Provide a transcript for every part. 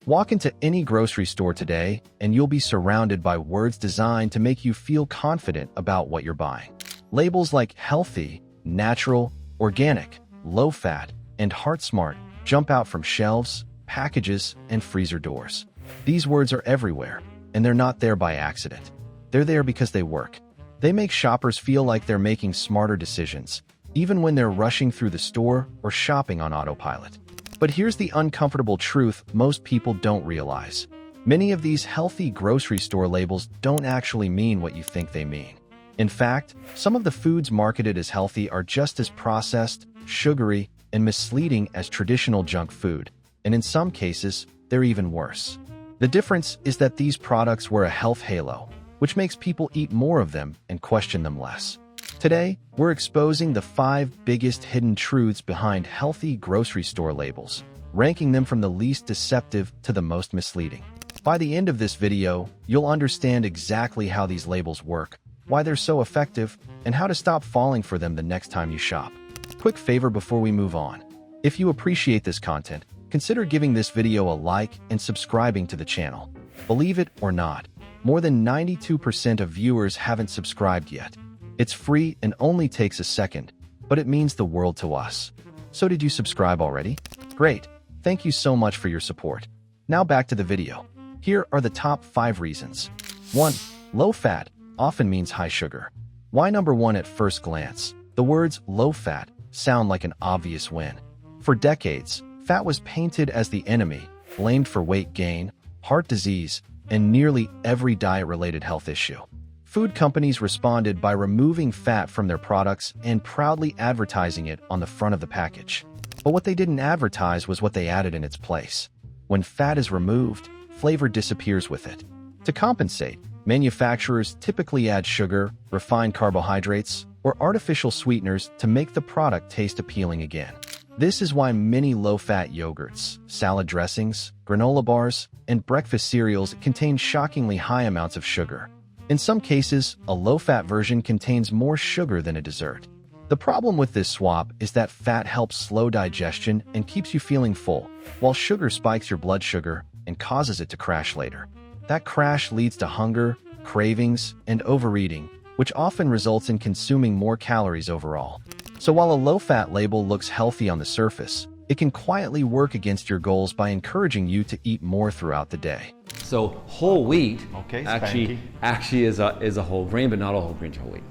Walk into any grocery store today, and you'll be surrounded by words designed to make you feel confident about what you're buying. Labels like healthy, natural, organic, low-fat, and heart-smart jump out from shelves, packages, and freezer doors. These words are everywhere, and they're not there by accident. They're there because they work. They make shoppers feel like they're making smarter decisions, even when they're rushing through the store or shopping on autopilot. But here's the uncomfortable truth most people don't realize. Many of these healthy grocery store labels don't actually mean what you think they mean. In fact, some of the foods marketed as healthy are just as processed, sugary, and misleading as traditional junk food, and in some cases, they're even worse. The difference is that these products wear a health halo, which makes people eat more of them and question them less. Today, we're exposing the 5 biggest hidden truths behind healthy grocery store labels, ranking them from the least deceptive to the most misleading. By the end of this video, you'll understand exactly how these labels work, why they're so effective, and how to stop falling for them the next time you shop. Quick favor before we move on. If you appreciate this content, consider giving this video a like and subscribing to the channel. Believe it or not, more than 92% of viewers haven't subscribed yet. It's free and only takes a second, but it means the world to us. So did you subscribe already? Great. Thank you so much for your support. Now back to the video. Here are the top 5 reasons. 1. Low fat often means high sugar. Why number 1 at first glance? The words low fat sound like an obvious win. For decades, fat was painted as the enemy, blamed for weight gain, heart disease, and nearly every diet-related health issue. Food companies responded by removing fat from their products and proudly advertising it on the front of the package. But what they didn't advertise was what they added in its place. When fat is removed, flavor disappears with it. To compensate, manufacturers typically add sugar, refined carbohydrates, or artificial sweeteners to make the product taste appealing again. This is why many low-fat yogurts, salad dressings, granola bars, and breakfast cereals contain shockingly high amounts of sugar. In some cases, a low-fat version contains more sugar than a dessert. The problem with this swap is that fat helps slow digestion and keeps you feeling full, while sugar spikes your blood sugar and causes it to crash later. That crash leads to hunger, cravings, and overeating, which often results in consuming more calories overall. So while a low-fat label looks healthy on the surface, it can quietly work against your goals by encouraging you to eat more throughout the day. So whole wheat Okay, actually is a whole grain, but not a whole grain whole wheat.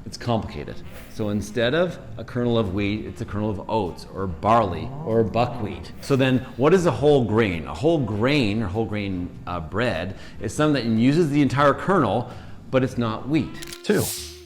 It's complicated. So instead of a kernel of wheat, it's a kernel of oats or barley or buckwheat. So then what is a whole grain? A whole grain or whole grain bread is something that uses the entire kernel, but it's not wheat. 2.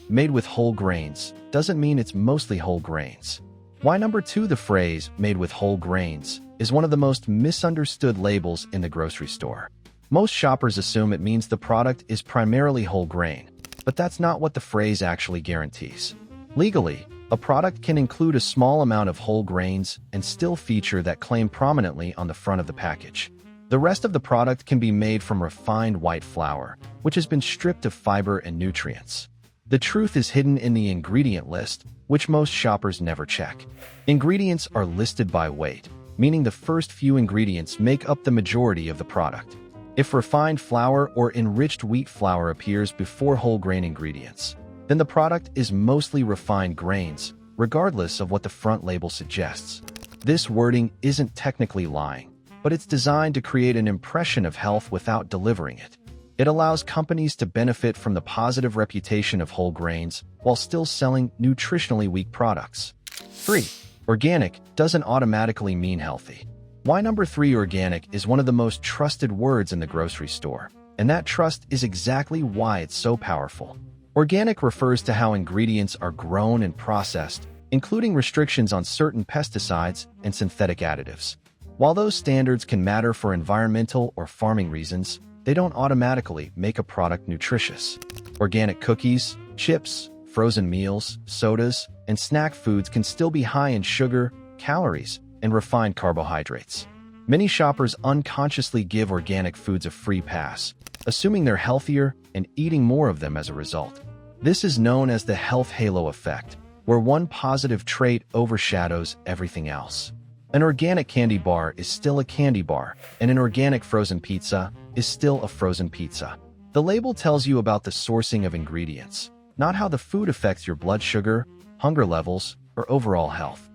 Made with whole grains doesn't mean it's mostly whole grains. Why number 2, the phrase made with whole grains, is one of the most misunderstood labels in the grocery store. Most shoppers assume it means the product is primarily whole grain, but that's not what the phrase actually guarantees. Legally, a product can include a small amount of whole grains and still feature that claim prominently on the front of the package. The rest of the product can be made from refined white flour, which has been stripped of fiber and nutrients. The truth is hidden in the ingredient list, which most shoppers never check. Ingredients are listed by weight, meaning the first few ingredients make up the majority of the product. If refined flour or enriched wheat flour appears before whole grain ingredients, then the product is mostly refined grains, regardless of what the front label suggests. This wording isn't technically lying, but it's designed to create an impression of health without delivering it. It allows companies to benefit from the positive reputation of whole grains while still selling nutritionally weak products. 3. Organic doesn't automatically mean healthy. Why number 3, organic, is one of the most trusted words in the grocery store, and that trust is exactly why it's so powerful. Organic refers to how ingredients are grown and processed, including restrictions on certain pesticides and synthetic additives. While those standards can matter for environmental or farming reasons, they don't automatically make a product nutritious. Organic cookies, chips, frozen meals, sodas, and snack foods can still be high in sugar, calories, and refined carbohydrates. Many shoppers unconsciously give organic foods a free pass, assuming they're healthier and eating more of them as a result. This is known as the health halo effect, where one positive trait overshadows everything else. An organic candy bar is still a candy bar, and an organic frozen pizza is still a frozen pizza. The label tells you about the sourcing of ingredients, not how the food affects your blood sugar, hunger levels, or overall health.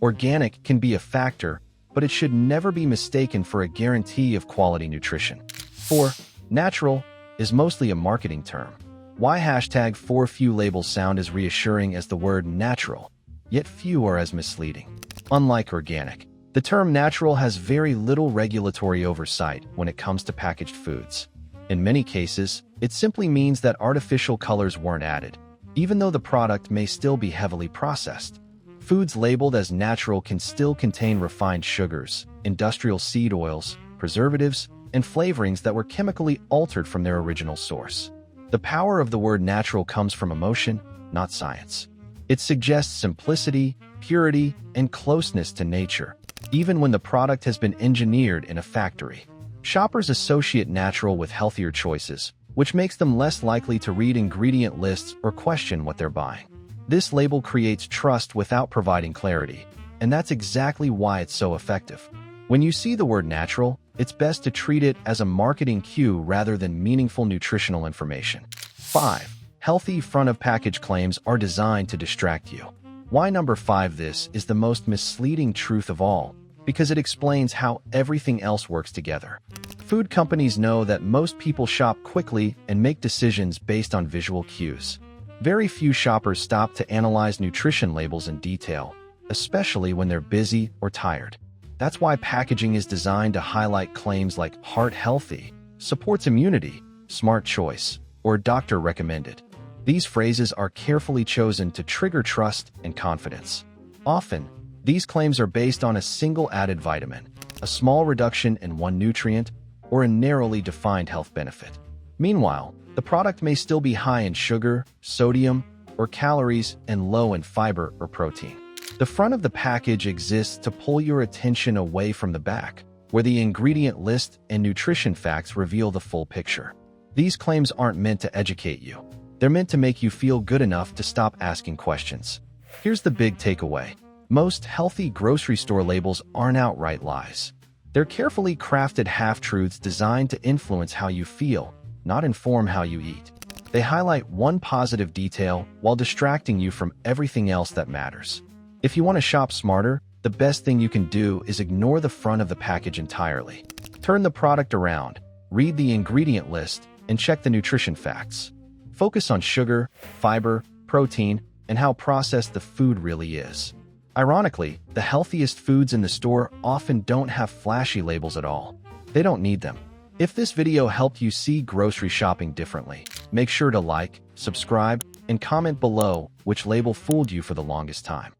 Organic can be a factor, but it should never be mistaken for a guarantee of quality nutrition. 4. Natural is mostly a marketing term. Why hashtag 4 few labels sound as reassuring as the word natural, yet few are as misleading. Unlike organic, the term natural has very little regulatory oversight when it comes to packaged foods. In many cases, it simply means that artificial colors weren't added, even though the product may still be heavily processed. Foods labeled as natural can still contain refined sugars, industrial seed oils, preservatives, and flavorings that were chemically altered from their original source. The power of the word natural comes from emotion, not science. It suggests simplicity, purity, and closeness to nature, even when the product has been engineered in a factory. Shoppers associate natural with healthier choices, which makes them less likely to read ingredient lists or question what they're buying. This label creates trust without providing clarity, and that's exactly why it's so effective. When you see the word natural, it's best to treat it as a marketing cue rather than meaningful nutritional information. 5. Healthy front-of-package claims are designed to distract you. Why number 5? This is the most misleading truth of all, because it explains how everything else works together. Food companies know that most people shop quickly and make decisions based on visual cues. Very few shoppers stop to analyze nutrition labels in detail, especially when they're busy or tired. That's why packaging is designed to highlight claims like heart healthy, supports immunity, smart choice, or doctor recommended. These phrases are carefully chosen to trigger trust and confidence. Often, these claims are based on a single added vitamin, a small reduction in one nutrient, or a narrowly defined health benefit. Meanwhile, the product may still be high in sugar, sodium, or calories and low in fiber or protein. The front of the package exists to pull your attention away from the back, where the ingredient list and nutrition facts reveal the full picture. These claims aren't meant to educate you. They're meant to make you feel good enough to stop asking questions. Here's the big takeaway. Most healthy grocery store labels aren't outright lies. They're carefully crafted half-truths designed to influence how you feel, not inform how you eat. They highlight one positive detail while distracting you from everything else that matters. If you want to shop smarter, the best thing you can do is ignore the front of the package entirely. Turn the product around, read the ingredient list, and check the nutrition facts. Focus on sugar, fiber, protein, and how processed the food really is. Ironically, the healthiest foods in the store often don't have flashy labels at all. They don't need them. If this video helped you see grocery shopping differently, make sure to like, subscribe, and comment below which label fooled you for the longest time.